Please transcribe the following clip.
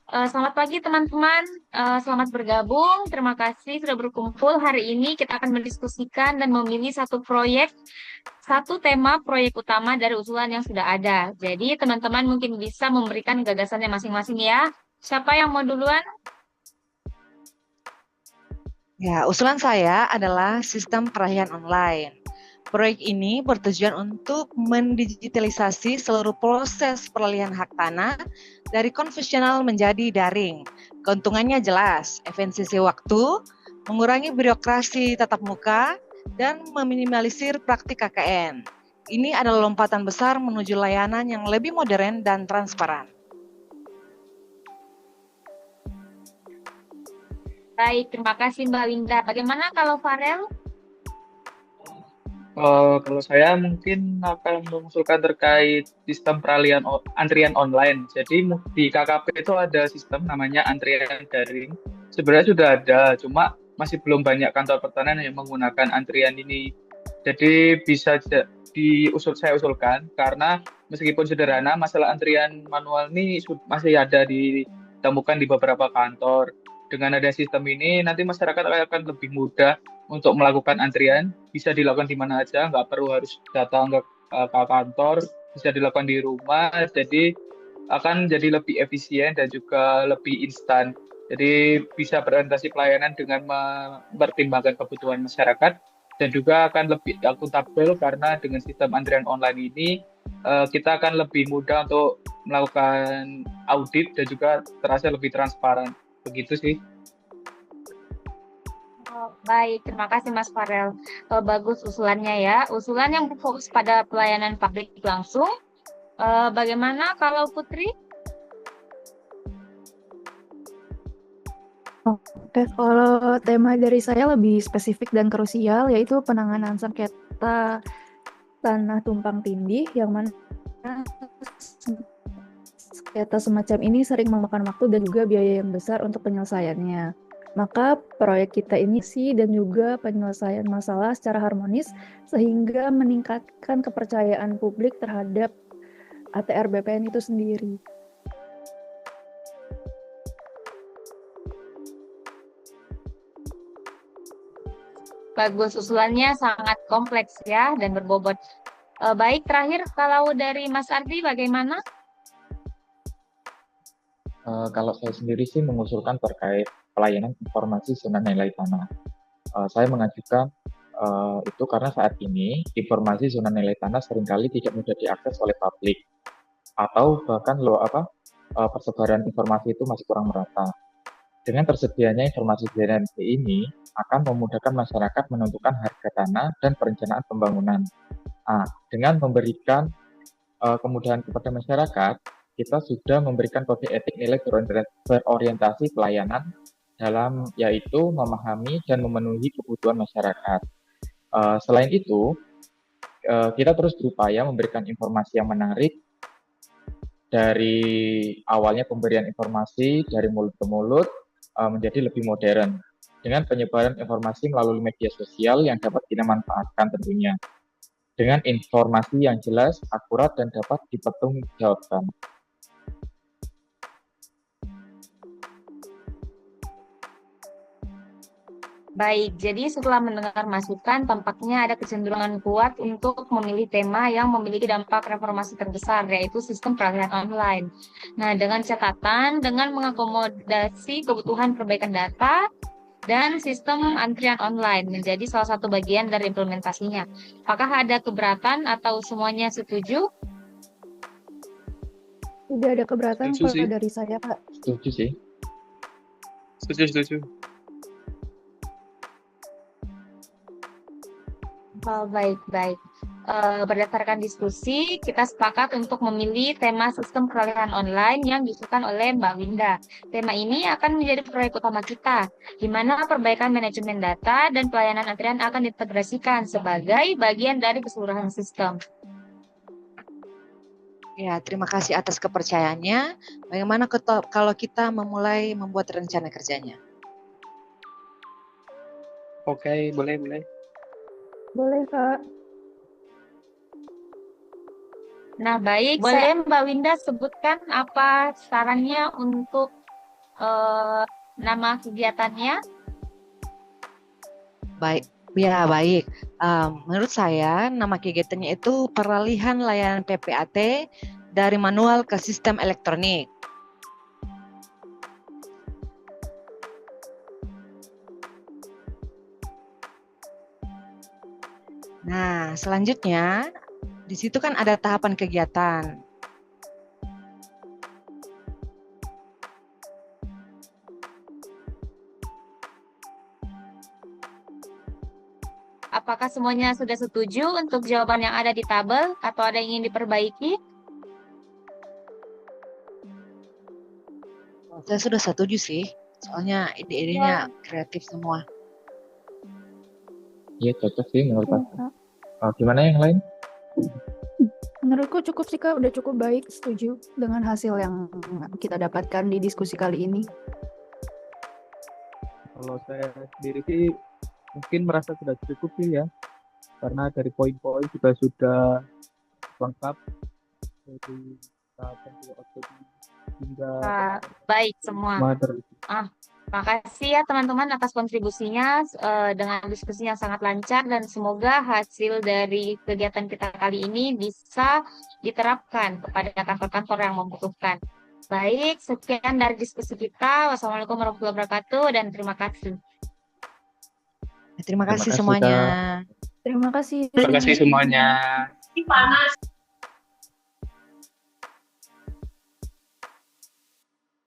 Selamat pagi teman-teman. Selamat bergabung. Terima kasih sudah berkumpul. Hari ini kita akan mendiskusikan dan memilih satu tema proyek utama dari usulan yang sudah ada. Jadi teman-teman mungkin bisa memberikan gagasannya masing-masing ya. Siapa yang mau duluan? Ya, usulan saya adalah sistem perayaan online. Proyek ini bertujuan untuk mendigitalisasi seluruh proses peralihan hak tanah dari konvensional menjadi daring. Keuntungannya jelas, efisiensi waktu, mengurangi birokrasi tatap muka, dan meminimalisir praktik KKN. Ini adalah lompatan besar menuju layanan yang lebih modern dan transparan. Baik, terima kasih Mbak Winda. Bagaimana kalau Farel? Kalau saya mungkin akan mengusulkan terkait sistem peralihan antrian online. Jadi di KKP itu ada sistem namanya antrian daring. Sebenarnya sudah ada, cuma masih belum banyak kantor pertanian yang menggunakan antrian ini. Jadi saya usulkan karena meskipun sederhana, masalah antrian manual ini masih ada ditemukan di beberapa kantor. Dengan ada sistem ini, nanti masyarakat akan lebih mudah untuk melakukan antrian, bisa dilakukan di mana aja, nggak perlu harus datang ke kantor, bisa dilakukan di rumah, jadi akan jadi lebih efisien dan juga lebih instan. Jadi bisa berorientasi pelayanan dengan mempertimbangkan kebutuhan masyarakat dan juga akan lebih akuntabel karena dengan sistem antrian online ini kita akan lebih mudah untuk melakukan audit dan juga terasa lebih transparan. Begitu sih. Oh, baik, terima kasih Mas Farel. Bagus usulannya ya. Usulan yang berfokus pada pelayanan publik langsung. Bagaimana kalau Putri? Oke, kalau tema dari saya lebih spesifik dan krusial, yaitu penanganan sengketa tanah tumpang tindih, yang mana sengketa semacam ini sering memakan waktu dan juga biaya yang besar untuk penyelesaiannya. Maka proyek kita ini sih dan juga penyelesaian masalah secara harmonis sehingga meningkatkan kepercayaan publik terhadap ATR BPN itu sendiri. Bagus, usulannya sangat kompleks ya dan berbobot. Baik, terakhir kalau dari Mas Ardi bagaimana? Kalau saya sendiri sih mengusulkan terkait pelayanan informasi zona nilai tanah. Saya mengajukan itu karena saat ini informasi zona nilai tanah seringkali tidak mudah diakses oleh publik atau bahkan persebaran informasi itu masih kurang merata. Dengan tersedianya informasi ZNP ini akan memudahkan masyarakat menentukan harga tanah dan perencanaan pembangunan. Dengan memberikan kemudahan kepada masyarakat, kita sudah memberikan kode etik nilai berorientasi pelayanan dalam yaitu memahami dan memenuhi kebutuhan masyarakat. Selain itu, kita terus berupaya memberikan informasi yang menarik dari awalnya pemberian informasi dari mulut ke mulut menjadi lebih modern dengan penyebaran informasi melalui media sosial yang dapat kita manfaatkan tentunya dengan informasi yang jelas, akurat, dan dapat dipertanggungjawabkan. Baik, jadi setelah mendengar masukan, tampaknya ada kecenderungan kuat untuk memilih tema yang memiliki dampak reformasi terbesar, yaitu sistem peralihan online. Nah, dengan catatan, dengan mengakomodasi kebutuhan perbaikan data dan sistem antrian online menjadi salah satu bagian dari implementasinya. Apakah ada keberatan atau semuanya setuju? Tidak ada keberatan Setuju sih. kalau dari saya, Kak. Setuju sih. Setuju. Oh, baik. Berdasarkan diskusi, kita sepakat untuk memilih tema sistem peralihan online yang diusulkan oleh Mbak Winda. Tema ini akan menjadi proyek utama kita, di mana perbaikan manajemen data dan pelayanan antrian akan diintegrasikan sebagai bagian dari keseluruhan sistem. Ya, terima kasih atas kepercayaannya. Bagaimana kalau kita memulai membuat rencana kerjanya? Oke, boleh. Boleh, Kak. Nah, baik. Boleh Mbak Winda sebutkan apa sarannya untuk nama kegiatannya? Baik, ya baik. Menurut saya nama kegiatannya itu peralihan layanan PPAT dari manual ke sistem elektronik. Nah, selanjutnya di situ kan ada tahapan kegiatan. Apakah semuanya sudah setuju untuk jawaban yang ada di tabel atau ada yang ingin diperbaiki? Saya sudah setuju sih, soalnya ide-idenya kreatif semua. Iya, cocok sih menurut Iya, aku. Kak. Gimana yang lain? Menurutku cukup sih Kak, udah cukup baik, setuju dengan hasil yang kita dapatkan di diskusi kali ini. Kalau saya sendiri sih mungkin merasa sudah cukup sih ya, karena dari poin-poin juga sudah lengkap dari tahapan output hingga Baik semua. materi. Makasih ya teman-teman atas kontribusinya dengan diskusi yang sangat lancar dan semoga hasil dari kegiatan kita kali ini bisa diterapkan kepada kantor-kantor yang membutuhkan. Baik, sekian dari diskusi kita. Wassalamualaikum warahmatullahi wabarakatuh dan terima kasih. Terima kasih kasih, semuanya. Kak. Terima kasih. Terima kasih semuanya.